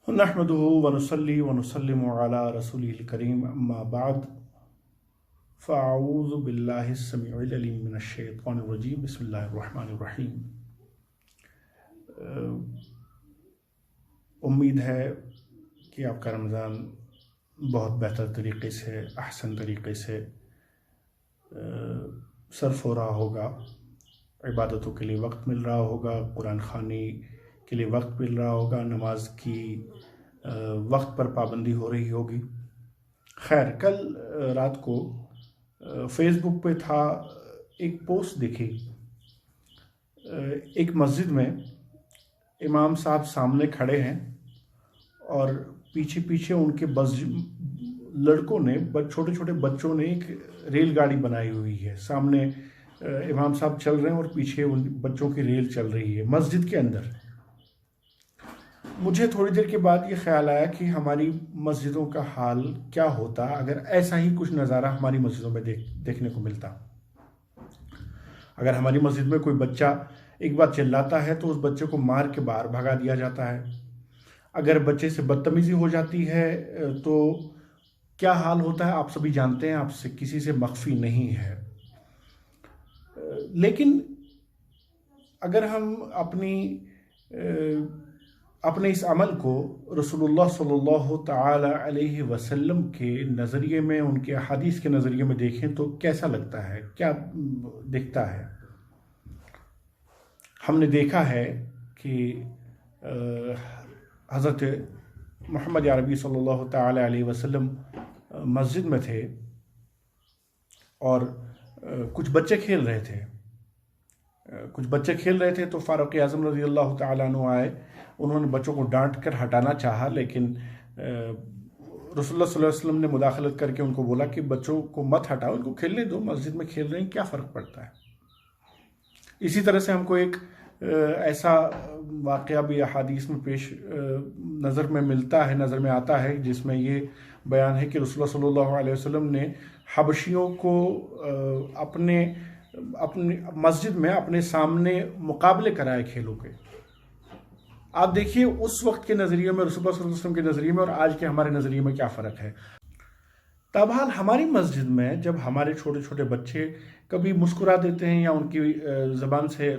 نحمده ونصلي ونسلم على رسوله الكريم أما بعد فأعوذ بالله السميع العليم من الشيطان الرجيم بسم الله الرحمن الرحیم۔ امید ہے کہ آپ کا رمضان بہت بہتر طریقے سے، احسن طریقے سے صرف ہو رہا ہوگا، عبادتوں کے لیے وقت مل رہا ہوگا، قرآن خوانی کے لیے وقت مل رہا ہوگا، نماز کی وقت پر پابندی ہو رہی ہوگی۔ خیر، کل رات کو فیس بک پہ تھا، ایک پوسٹ دیکھی، ایک مسجد میں امام صاحب سامنے کھڑے ہیں اور پیچھے پیچھے ان کے لڑکوں نے، چھوٹے چھوٹے بچوں نے ایک ریل گاڑی بنائی ہوئی ہے۔ سامنے امام صاحب چل رہے ہیں اور پیچھے ان بچوں کی ریل چل رہی ہے مسجد کے اندر۔ مجھے تھوڑی دیر کے بعد یہ خیال آیا کہ ہماری مسجدوں کا حال کیا ہوتا اگر ایسا ہی کچھ نظارہ ہماری مسجدوں میں دیکھنے کو ملتا۔ اگر ہماری مسجد میں کوئی بچہ ایک بار چلاتا ہے تو اس بچے کو مار کے باہر بھگا دیا جاتا ہے۔ اگر بچے سے بدتمیزی ہو جاتی ہے تو کیا حال ہوتا ہے آپ سبھی جانتے ہیں، آپ سے کسی سے مخفی نہیں ہے۔ لیکن اگر ہم اپنے اس عمل کو رسول اللہ صلی اللہ تعالی علیہ وسلم کے نظریے میں، ان کے احادیث کے نظریے میں دیکھیں تو کیسا لگتا ہے، کیا دکھتا ہے؟ ہم نے دیکھا ہے کہ حضرت محمد عربی صلی اللہ تعالی علیہ وسلم مسجد میں تھے اور کچھ بچے کھیل رہے تھے تو فاروق اعظم رضی اللہ تعالیٰ عنہ آئے۔ انہوں نے بچوں کو ڈانٹ کر ہٹانا چاہا، لیکن رسول اللہ صلی اللہ علیہ وسلم نے مداخلت کر کے ان کو بولا کہ بچوں کو مت ہٹاؤ، ان کو کھیلنے دو، مسجد میں کھیل رہے ہیں، کیا فرق پڑتا ہے۔ اسی طرح سے ہم کو ایک ایسا واقعہ بھی احادیث میں نظر میں آتا ہے جس میں یہ بیان ہے کہ رسول اللہ صلی اللہ علیہ وسلم نے حبشیوں کو اپنے مسجد میں اپنے سامنے مقابلے کرائے کھیلوں کے۔ آپ دیکھیے اس وقت کے نظریے میں، رسول اللہ صلی اللہ علیہ وسلم کے نظریے میں اور آج کے ہمارے نظریے میں کیا فرق ہے۔ تابحال ہماری مسجد میں جب ہمارے چھوٹے چھوٹے بچے کبھی مسکرا دیتے ہیں یا ان کی زبان سے،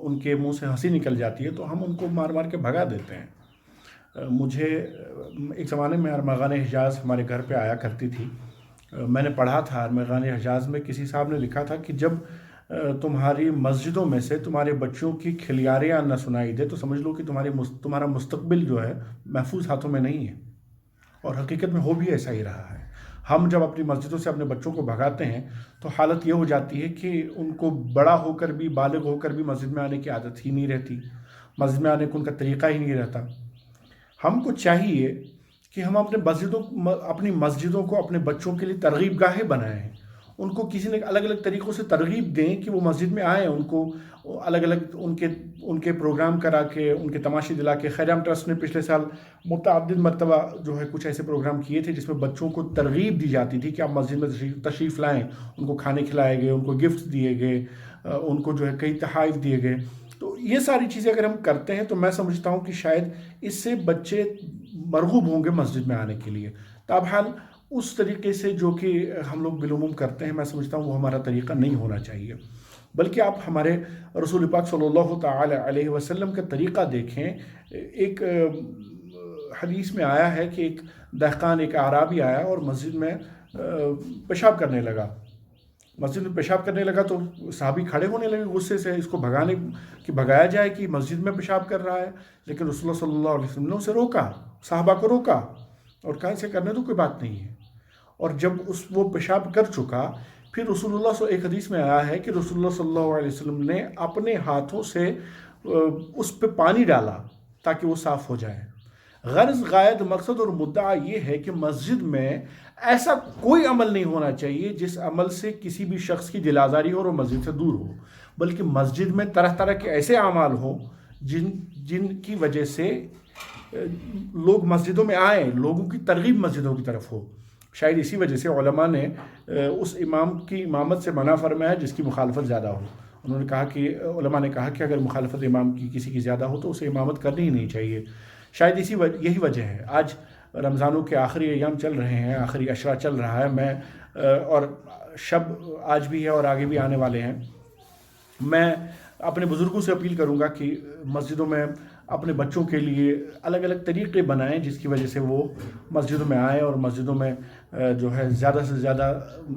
ان کے منہ سے ہنسی نکل جاتی ہے تو ہم ان کو مار مار کے بھگا دیتے ہیں۔ مجھے ایک زمانے میں ارمغان حجاز ہمارے گھر پہ آیا کرتی تھی۔ میں نے پڑھا تھا ارمغان حجاز میں، کسی صاحب نے لکھا تھا کہ جب تمہاری مسجدوں میں سے تمہارے بچوں کی کھلیاریاں نہ سنائی دے تو سمجھ لو کہ تمہارا مستقبل جو ہے محفوظ ہاتھوں میں نہیں ہے، اور حقیقت میں ہو بھی ایسا ہی رہا ہے۔ ہم جب اپنی مسجدوں سے اپنے بچوں کو بھگاتے ہیں تو حالت یہ ہو جاتی ہے کہ ان کو بڑا ہو کر بھی، بالغ ہو کر بھی مسجد میں آنے کی عادت ہی نہیں رہتی، مسجد میں آنے کا ان کا طریقہ ہی نہیں رہتا۔ ہم کو چاہیے کہ ہم اپنی مسجدوں کو اپنے بچوں کے لیے ترغیب گاہیں بنائیں، ان کو کسی نے الگ الگ طریقوں سے ترغیب دیں کہ وہ مسجد میں آئیں، ان کو الگ الگ ان کے پروگرام کرا کے، ان کے تماشے دلا کے۔ خیرام ٹرسٹ نے پچھلے سال متعدد مرتبہ جو ہے کچھ ایسے پروگرام کیے تھے جس میں بچوں کو ترغیب دی جاتی تھی کہ آپ مسجد میں تشریف لائیں، ان کو کھانے کھلائے گئے، ان کو گفٹ دیے گئے، ان کو جو ہے کئی تحائف دیے گئے۔ تو یہ ساری چیزیں اگر ہم کرتے ہیں تو میں سمجھتا ہوں کہ شاید اس سے بچے مرغوب ہوں گے مسجد میں آنے کے لیے۔ تابحال اس طریقے سے جو کہ ہم لوگ بالعموم کرتے ہیں، میں سمجھتا ہوں وہ ہمارا طریقہ نہیں ہونا چاہیے، بلکہ آپ ہمارے رسول پاک صلی اللہ تعالی علیہ وسلم کا طریقہ دیکھیں۔ ایک حدیث میں آیا ہے کہ ایک دہقان، ایک اعرابی آیا اور مسجد میں پیشاب کرنے لگا تو صحابی کھڑے ہونے لگے غصے سے، اس کو بھگایا جائے کہ مسجد میں پیشاب کر رہا ہے، لیکن رسول اللہ صلی اللہ علیہ وسلم نے اسے روکا، صحابہ کو روکا اور کہا اسے کرنے تو کوئی بات نہیں ہے۔ اور جب وہ پیشاب کر چکا، پھر رسول اللہ ایک حدیث میں آیا ہے کہ رسول اللہ صلی اللہ علیہ وسلم نے اپنے ہاتھوں سے اس پہ پانی ڈالا تاکہ وہ صاف ہو جائے۔ غرض، غائد، مقصد اور مدعا یہ ہے کہ مسجد میں ایسا کوئی عمل نہیں ہونا چاہیے جس عمل سے کسی بھی شخص کی دل آزاری ہو اور وہ مسجد سے دور ہو، بلکہ مسجد میں طرح طرح کے ایسے اعمال ہوں جن کی وجہ سے لوگ مسجدوں میں آئیں، لوگوں کی ترغیب مسجدوں کی طرف ہو۔ شاید اسی وجہ سے علماء نے اس امام کی امامت سے منع فرمایا جس کی مخالفت زیادہ ہو۔ انہوں نے کہا کہ علماء نے کہا کہ اگر مخالفت امام کی کسی کی زیادہ ہو تو اسے امامت کرنی ہی نہیں چاہیے، شاید یہی وجہ ہے آج رمضانوں کے آخری ایام چل رہے ہیں، آخری عشرہ چل رہا ہے، میں اور شب آج بھی ہے اور آگے بھی آنے والے ہیں. میں اپنے بزرگوں سے اپیل کروں گا کہ مسجدوں میں اپنے بچوں کے لیے الگ الگ طریقے بنائیں جس کی وجہ سے وہ مسجدوں میں آئیں اور مسجدوں میں جو ہے زیادہ سے زیادہ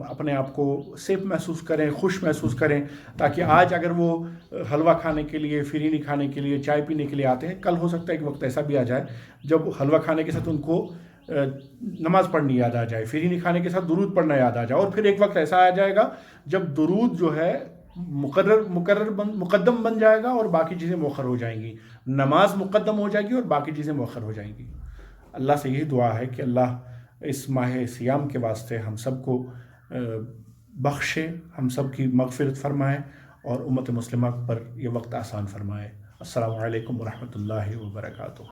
اپنے آپ کو سیف محسوس کریں، خوش محسوس کریں، تاکہ آج اگر وہ حلوہ کھانے کے لیے، فرینی کھانے کے لیے، چائے پینے کے لیے آتے ہیں، کل ہو سکتا ہے کہ وقت ایسا بھی آ جائے جب حلوہ کھانے کے ساتھ ان کو نماز پڑھنی یاد آ جائے، فرینی کھانے کے ساتھ درود پڑھنا یاد آ جائے، اور پھر ایک وقت ایسا آ جائے گا جب درود جو ہے مقدم بن جائے گا اور باقی چیزیں مؤخر ہو جائیں گی، نماز مقدم ہو جائے گی اور باقی چیزیں مؤخر ہو جائیں گی. اللہ سے یہی دعا ہے کہ اللہ اس ماہ سیام کے واسطے ہم سب کو بخشے، ہم سب کی مغفرت فرمائے اور امت مسلمہ پر یہ وقت آسان فرمائے. السلام علیکم ورحمۃ اللہ وبرکاتہ.